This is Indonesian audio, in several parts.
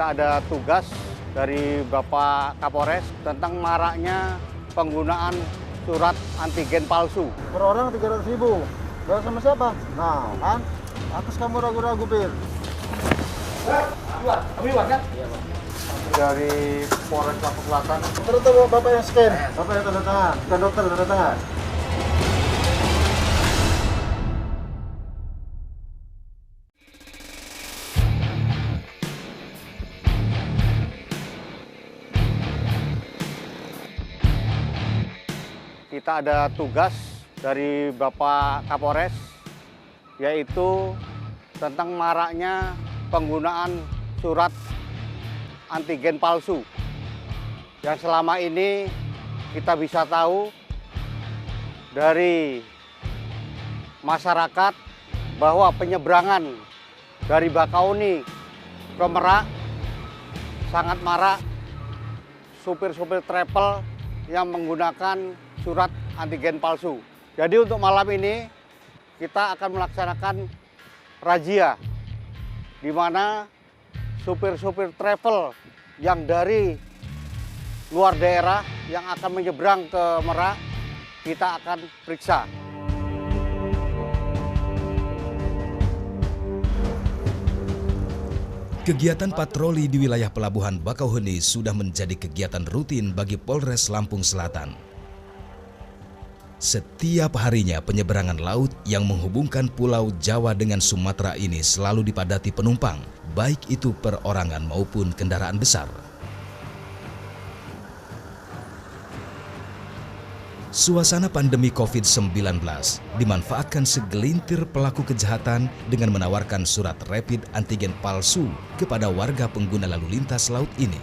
kita ada tugas dari Bapak Kapolres tentang maraknya penggunaan surat antigen palsu. Per orang 300.000. Bayar sama siapa? Nah, kan? Atas kamu ragu-ragu, Pir. Kamu Iwan kan? Iya, Pak. Dari Polres Lampung Selatan. Terus Bapak yang scan. Bapak yang tanda tangan. Bukan dokter tanda tangan. Kita ada tugas dari Bapak Kapolres, yaitu tentang maraknya penggunaan surat antigen palsu. Yang selama ini kita bisa tahu dari masyarakat bahwa penyeberangan dari Bakauni ke Merak sangat marak supir-supir travel yang menggunakan surat antigen palsu. Jadi untuk malam ini kita akan melaksanakan razia di mana supir-supir travel yang dari luar daerah yang akan menyeberang ke Merak kita akan periksa. Kegiatan patroli di wilayah Pelabuhan Bakauheni sudah menjadi kegiatan rutin bagi Polres Lampung Selatan. Setiap harinya penyeberangan laut yang menghubungkan Pulau Jawa dengan Sumatera ini selalu dipadati penumpang, baik itu perorangan maupun kendaraan besar. Suasana pandemi COVID-19 dimanfaatkan segelintir pelaku kejahatan dengan menawarkan surat rapid antigen palsu kepada warga pengguna lalu lintas laut ini.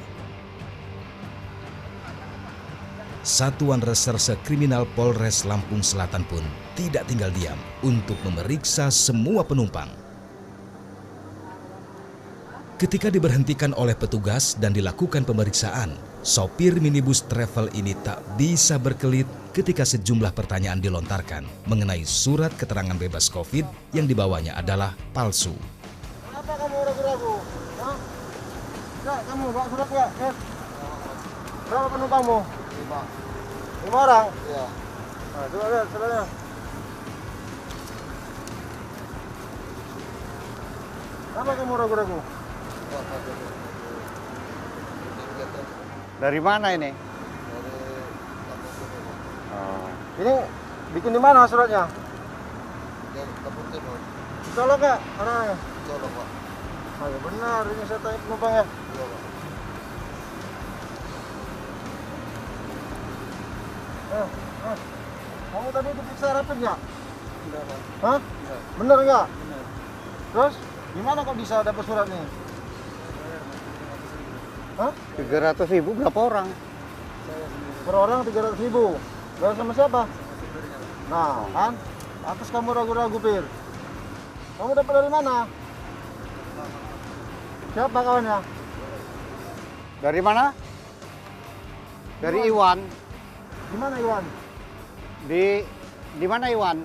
Satuan Reserse Kriminal Polres Lampung Selatan pun tidak tinggal diam untuk memeriksa semua penumpang. Ketika diberhentikan oleh petugas dan dilakukan pemeriksaan, sopir minibus travel ini tak bisa berkelit ketika sejumlah pertanyaan dilontarkan mengenai surat keterangan bebas COVID yang dibawanya adalah palsu. Kenapa kamu ragu-ragu? Hah? Enggak, kamu bawa surat nggak? Berapa penumpangmu? 5 orang? Iya. Nah, coba lihat suratnya. Kenapa kamu ragu-ragu? Dari mana ini? Ini bikin di mana suratnya? Lampung Timur. Colok nggak orangnya? Colok, Pak. Oh ya benar, ini saya tanya penumpangnya. Iya, Pak. Kamu tadi diperiksa rapid nggak? Enggak, Pak. Hah? Enggak. Bener nggak? Benar. Terus gimana kok bisa dapat surat nih? Hah? 300.000 berapa orang? Saya sendiri. Per orang 300.000. Bayar sama siapa? Supirnya. Nah, kan? Atas kamu ragu-ragu, Pir. Kamu dapat dari mana? Siapa kawannya? Dari mana? Dari Iwan. Di mana Iwan? Di mana Iwan?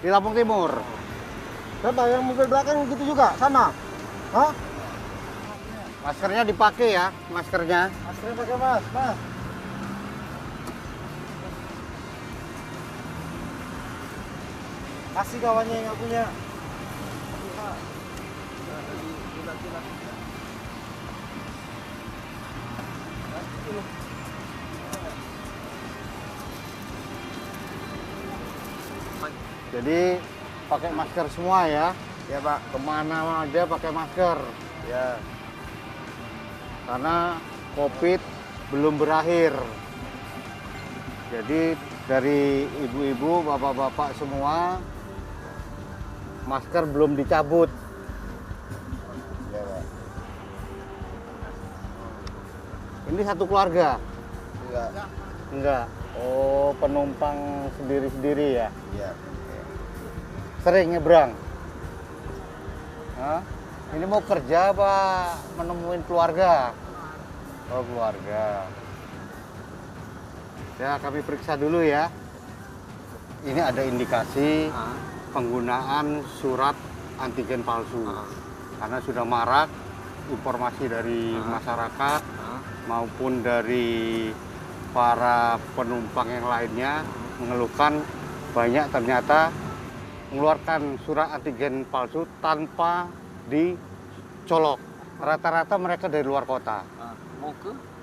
Di Lampung Timur. Siapa yang mobil belakang gitu juga? Sama? Hah? Maskernya dipakai ya, maskernya. Maskernya pakai mas, mas. Kasih kawannya yang nggak punya. Jadi pakai masker semua ya. Ya Pak. Kemana aja pakai masker. Ya. Karena COVID belum berakhir. Jadi dari ibu-ibu, bapak-bapak semua, masker belum dicabut. Ya Pak. Ini satu keluarga? Enggak. Enggak. Oh, penumpang sendiri-sendiri ya? Iya. Sering nyebrang? Hah? Ini mau kerja apa menemuin keluarga? Oh, keluarga. Ya, kami periksa dulu ya. Ini ada indikasi penggunaan surat antigen palsu. Karena sudah marak informasi dari masyarakat maupun dari para penumpang yang lainnya mengeluhkan banyak ternyata mengeluarkan surat antigen palsu tanpa dicolok. Rata-rata mereka dari luar kota.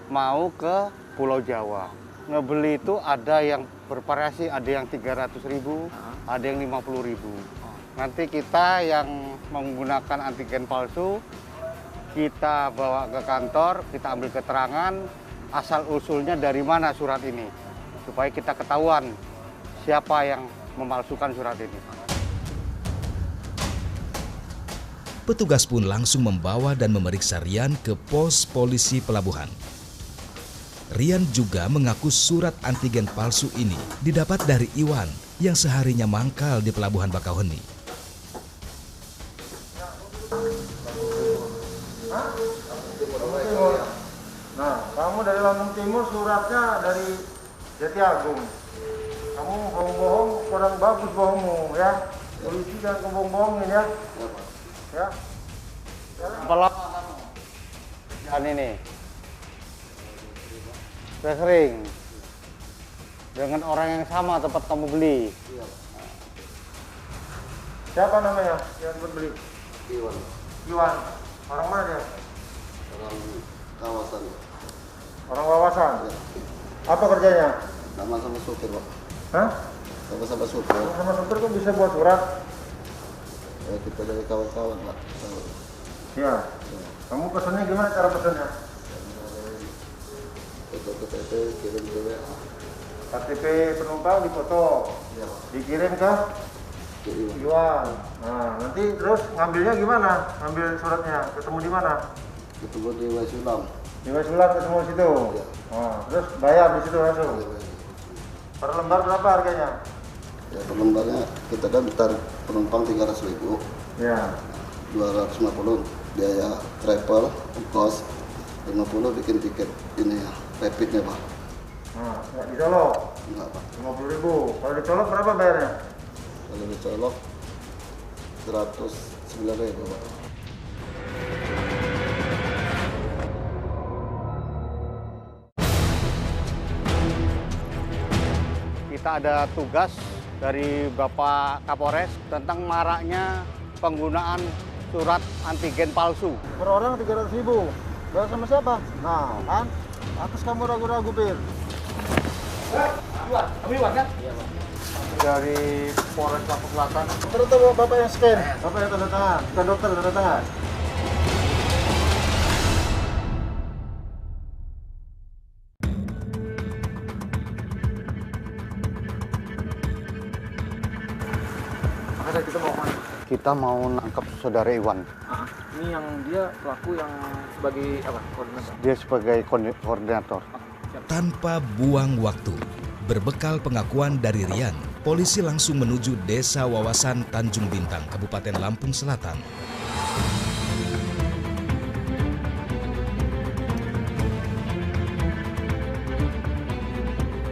Mau ke Pulau Jawa. Ngebeli itu ada yang bervariasi, ada yang 300.000, ada yang 50.000. Nanti kita yang menggunakan antigen palsu, kita bawa ke kantor, kita ambil keterangan asal-usulnya dari mana surat ini. Supaya kita ketahuan siapa yang memalsukan surat ini. Petugas pun langsung membawa dan memeriksa Rian ke pos polisi pelabuhan. Rian juga mengaku surat antigen palsu ini didapat dari Iwan yang seharinya mangkal di Pelabuhan Bakauheni. Nah, kamu dari Lampung Timur, suratnya dari Jati Agung. Kamu bohong-bohong, kurang bagus bohongmu ya. Polisi jangan bohong-bohongin ya. Ya. Pelak dan ini sudah sering dengan orang yang sama tempat kamu beli. Siapa namanya yang beli? Iwan, Iwan. Orang mana dia? orang kawasan. Orang wawasan. Apa kerjanya? Sama-sama supir, Pak. Hah? Sama-sama supir. Sama supir kok bisa buat surat? Ya, kita dari kawan-kawan, Pak. Ya. Kamu pesannya gimana cara pesannya? Foto KTP, kirim ke WA. KTP penumpang dipoto, Ya, dikirim ke ke Iwan. Iwan. Nah, nanti terus ngambilnya gimana? Ngambil suratnya, ketemu di mana? Ketemu di Wasulam. Di Wasulam ketemu di situ. Ya. Nah, terus bayar di situ langsung. Per lembar berapa harganya? Ya, per lembarnya kita kan tarik penumpang 300.000, Ya. 250 biaya travel, ongkos, 50 bikin tiket ini ya, rapidnya, Pak. Nah, nggak dicolok. Enggak, Pak. 50.000. Kalau dicolok berapa bayarnya? Kalau dicolok 109.000, Pak. Kita ada tugas dari Bapak Kapolres tentang maraknya penggunaan surat antigen palsu. Per orang 300.000. Bayar sama siapa? Nah, kan? Atas kamu ragu-ragu, Pir. Dari Polres Lampung Selatan. Terus Bapak yang scan. Bapak yang tanda tangan. Bukan dokter tanda tangan. Kita mau nangkap saudara Iwan. Ini yang dia pelaku yang sebagai apa? Koordinator. Dia sebagai koordinator. Tanpa buang waktu, berbekal pengakuan dari Rian, polisi langsung menuju Desa Wawasan Tanjung Bintang, Kabupaten Lampung Selatan.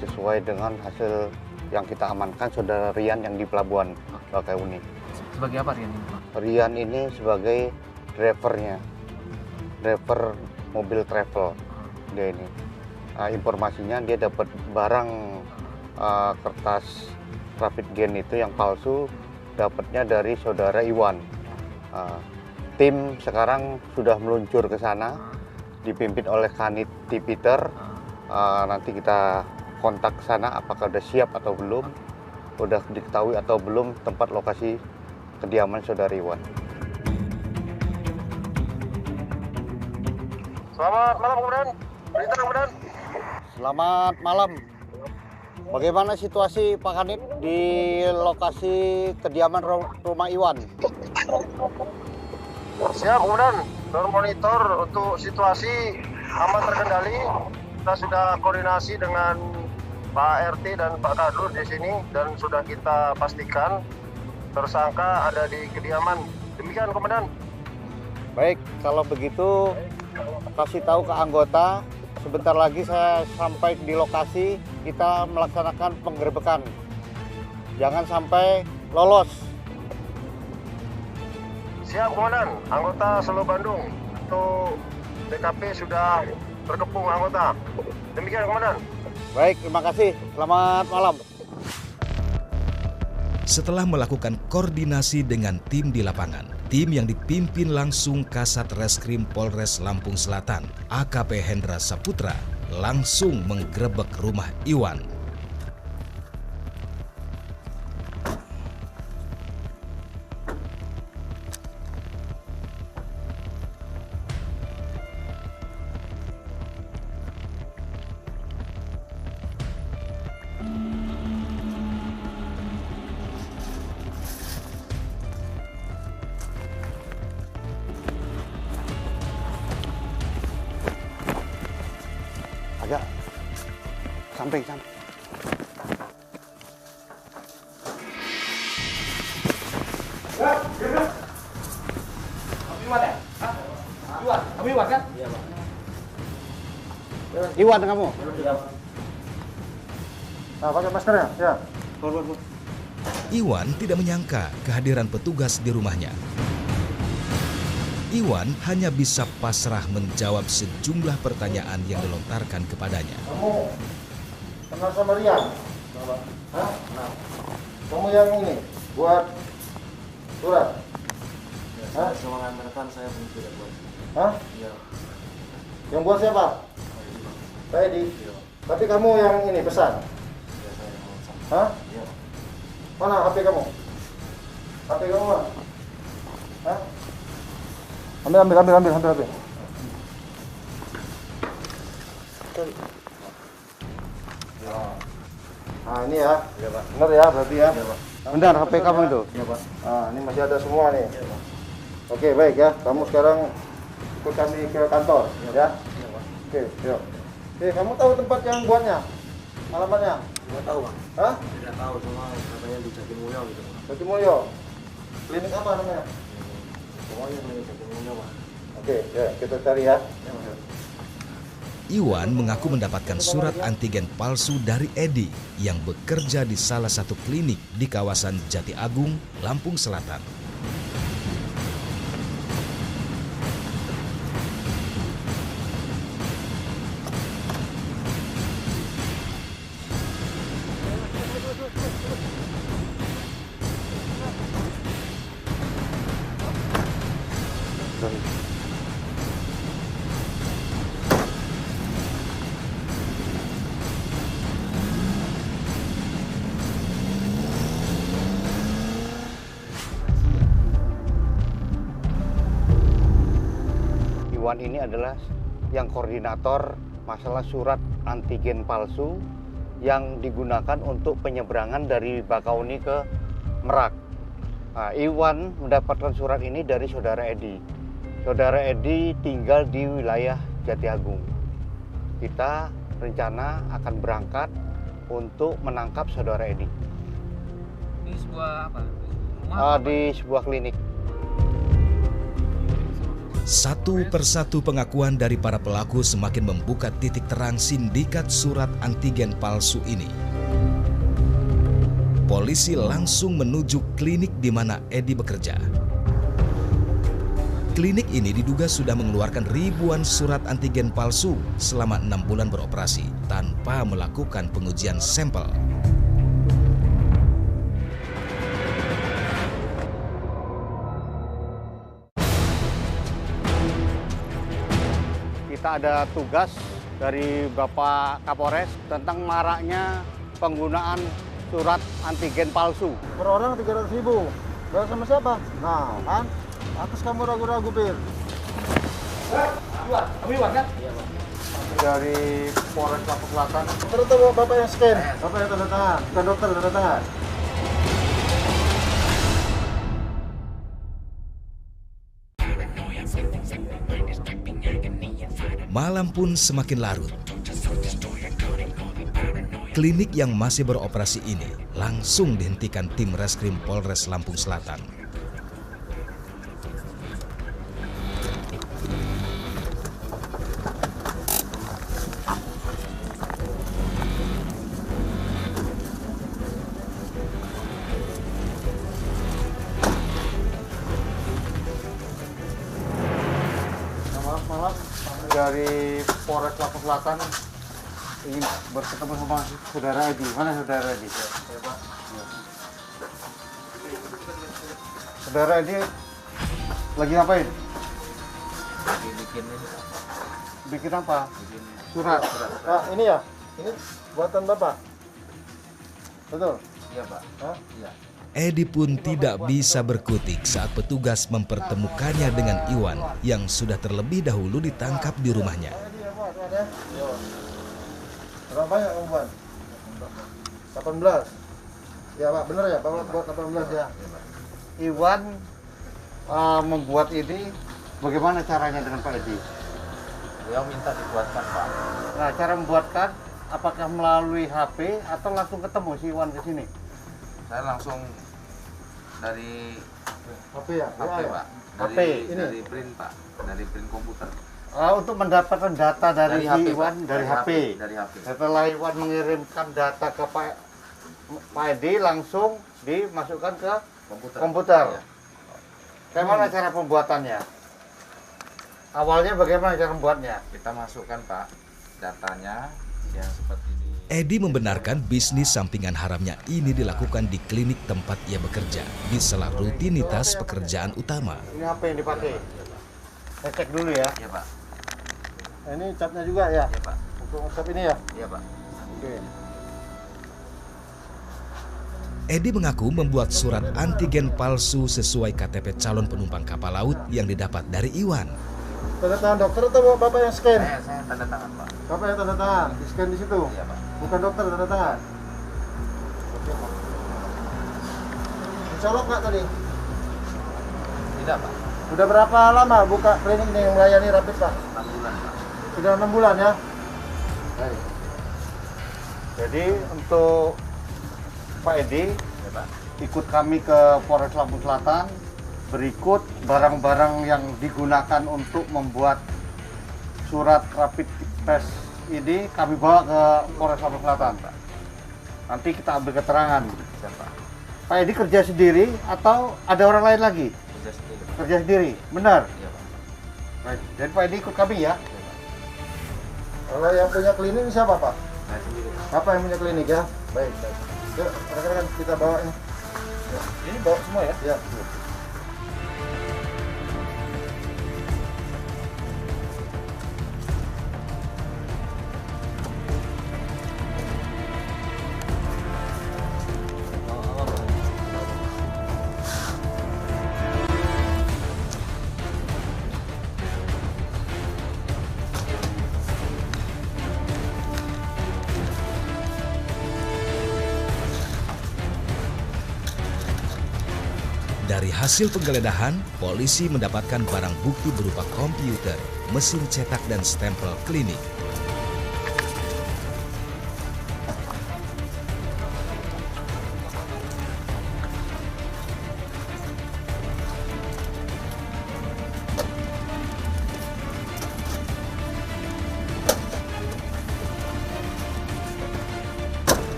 Sesuai dengan hasil yang kita amankan saudara Rian yang di Pelabuhan Bakauheni. Sebagai apa Rian ini? Rian ini sebagai drivernya, driver mobil travel dia ini. Informasinya dia dapat barang kertas rapid gen itu yang palsu, dapatnya dari saudara Iwan. Tim sekarang sudah meluncur ke sana, dipimpin oleh Kanit Peter. Nanti kita kontak sana apakah sudah siap atau belum, sudah diketahui atau belum tempat lokasi kediaman saudara Iwan. Selamat malam, Komandan. Berita, Komandan. Selamat malam. Bagaimana situasi Pak Kanit di lokasi kediaman rumah Iwan? Siap, Komandan. Termonitor untuk situasi aman terkendali. Kita sudah koordinasi dengan Pak RT dan Pak Kadur di sini dan sudah kita pastikan tersangka ada di kediaman. Demikian, Komandan. Baik, kalau begitu kasih tahu ke anggota. Sebentar lagi saya sampai di lokasi, kita melaksanakan penggerbekan. Jangan sampai lolos. Siap, Komandan. Anggota Solo Bandung untuk TKP sudah terkepung anggota. Demikian, Komandan. Baik, terima kasih. Selamat malam. Setelah melakukan koordinasi dengan tim di lapangan, tim yang dipimpin langsung Kasat Reskrim Polres Lampung Selatan, AKP Hendra Saputra, langsung menggerebek rumah Iwan. Agak samping. Iwan kamu? Nah, pakai maskernya, ya. Iwan tidak menyangka kehadiran petugas di rumahnya. Iwan hanya bisa pasrah menjawab sejumlah pertanyaan yang dilontarkan kepadanya. Kamu kenal sama Rian? Hah? Nah. Kamu yang ini buat surat? Hah? Sama rekan saya pun tidak buat. Hah? Iya. Yang buat siapa? Pak Edi. Tapi kamu yang ini pesan? Ya saya yang memesan. Hah? Iya. Mana HP kamu? HP kamu mana? Hah? Ambil. Nah, ini ya. Iya, Pak. Benar ya, berarti ya. Iya, Pak. Benar, HP kamu itu. Iya, Pak. Nah, ini masih ada semua nih. Iya, Pak. Oke, baik ya. Kamu sekarang ikut kami ke kantor, ya. Iya, Pak. Oke, yuk. Oke, kamu tahu tempat yang buatnya? Alamatnya? Tidak tahu, Pak. Hah? Tidak tahu, cuma katanya di Jatimulyo gitu, Pak. Jatimulyo. Klinik apa namanya? Pokoknya di Jatimulyo, Pak. Oke, ya, kita cari ya. Ya, Pak. Iwan mengaku mendapatkan surat antigen palsu dari Edi yang bekerja di salah satu klinik di kawasan Jati Agung, Lampung Selatan. Iwan ini adalah yang koordinator masalah surat antigen palsu yang digunakan untuk penyeberangan dari Bakauni ke Merak. Nah, Iwan mendapatkan surat ini dari saudara Edi. Saudara Edi tinggal di wilayah Jati Agung. Kita rencana akan berangkat untuk menangkap saudara Edi. Ini sebuah apa? Di sebuah klinik. Satu persatu pengakuan dari para pelaku semakin membuka titik terang sindikat surat antigen palsu ini. Polisi langsung menuju klinik di mana Edi bekerja. Klinik ini diduga sudah mengeluarkan ribuan surat antigen palsu selama 6 bulan beroperasi tanpa melakukan pengujian sampel. Kita ada tugas dari Bapak Kapolres tentang maraknya penggunaan surat antigen palsu. Per orang 300.000. Bayar sama siapa? Nah, kan? Atas kamu ragu-ragu, Bir. Kamu Iwan kan? Iya, Pak. Dari Polres Lampung Selatan. Terus Bapak yang scan. Bapak yang tanda tangan. Bukan dokter tanda tangan. Malam pun semakin larut. Klinik yang masih beroperasi ini langsung dihentikan tim Reskrim Polres Lampung Selatan. malam dari Polres Lampung Selatan ingin bertemu sama saudara Edi. Mana saudara Edi? Ya, Pak. Ya. Saudara Edi lagi ngapain? Lagi bikin ini. Bikin apa? Bikin Surat. Pak, ini ya? Ini buatan Bapak? Betul? Iya, Pak. Hah? Iya. Edi pun tidak bisa berkutik saat petugas mempertemukannya dengan Iwan yang sudah terlebih dahulu ditangkap di rumahnya. Ini ya, Pak, tuan ya. Yo. Berapa banyak kamu buat? 18. Ya, Pak, bener ya? Bapak buat 18 ya? Iwan membuat ini bagaimana caranya dengan Pak Edi? Beliau minta dibuatkan, Pak. Nah, cara membuatkan apakah melalui HP atau langsung ketemu si Iwan ke sini? Saya langsung dari HP ya? HP, Ya, Pak. HP, ini? Dari print, Pak. Dari print komputer. Untuk mendapatkan data dari, si Iwan Pak. dari HP. Dari HP. Setelah Iwan mengirimkan data ke Pak Edi, langsung dimasukkan ke komputer. Iya. Bagaimana cara pembuatannya? Awalnya bagaimana cara membuatnya? Kita masukkan, Pak, datanya yang seperti ini. Edi membenarkan bisnis sampingan haramnya ini dilakukan di klinik tempat ia bekerja di sela rutinitas pekerjaan utama. Ini apa yang dipakai? Saya cek dulu ya. Iya, Pak. Nah, ini catnya juga ya? Iya, Pak. Untuk cap ini ya? Iya, Pak. Oke. Edi mengaku membuat surat antigen palsu sesuai KTP calon penumpang kapal laut yang didapat dari Iwan. Tanda tangan dokter atau Bapak yang scan? Saya tanda tangan, Pak. Bapak yang tanda tangan? Di scan di situ? Iya, Pak. Bukan dokter tanda tangan? Oke, Pak. Dicolok nggak tadi? Tidak, Pak. Udah berapa lama buka klinik ini yang melayani rapid, Pak? 6 bulan, Pak. Sudah 6 bulan ya? Baik. Jadi untuk Pak Edi Iya, Pak. ikut kami ke Polres Lampung Selatan, berikut barang-barang yang digunakan untuk membuat surat rapid test ini kami bawa ke Polres Lampung Selatan, Pak. Nanti kita ambil keterangan. Iya, Pak. Pak Edi kerja sendiri atau ada orang lain lagi? Kerja sendiri. Kerja sendiri, benar? Iya, Pak. Baik. Jadi Pak Edi ikut kami ya. Iya, Pak. Kalau yang punya klinik ini siapa, Pak? Saya sendiri, Pak. Bapak yang punya klinik ya? Baik, baik. Yuk, rekan-rekan kita bawa ini. Ini bawa semua ya? Ya. Dari hasil penggeledahan, polisi mendapatkan barang bukti berupa komputer, mesin cetak dan stempel klinik.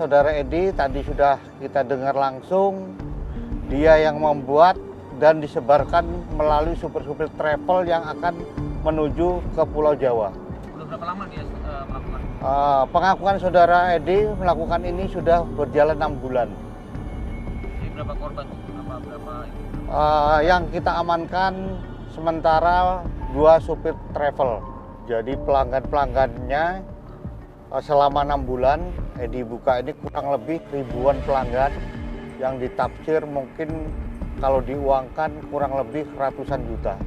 Saudara Edi tadi sudah kita dengar langsung, dia yang membuat dan disebarkan melalui supir-supir travel yang akan menuju ke Pulau Jawa. Udah berapa lama dia melakukan? Pengakuan saudara Edi melakukan ini sudah berjalan 6 bulan. Ini berapa korban? Berapa ini? Yang kita amankan sementara 2 supir travel. Jadi pelanggan-pelanggannya selama 6 bulan Edi buka ini kurang lebih ribuan pelanggan yang ditafsir mungkin kalau diuangkan kurang lebih ratusan juta.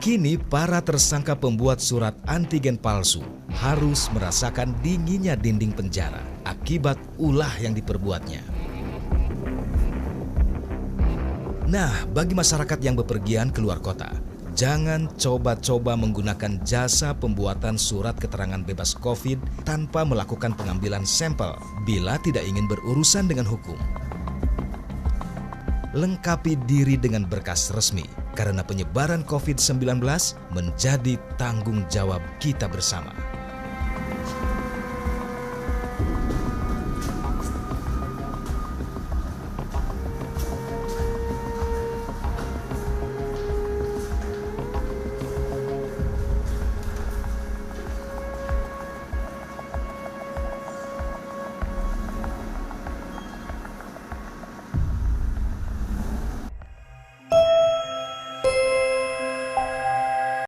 Kini para tersangka pembuat surat antigen palsu harus merasakan dinginnya dinding penjara akibat ulah yang diperbuatnya. Nah, bagi masyarakat yang bepergian keluar kota, jangan coba-coba menggunakan jasa pembuatan surat keterangan bebas COVID tanpa melakukan pengambilan sampel bila tidak ingin berurusan dengan hukum. lengkapi diri dengan berkas resmi karena penyebaran COVID-19 menjadi tanggung jawab kita bersama.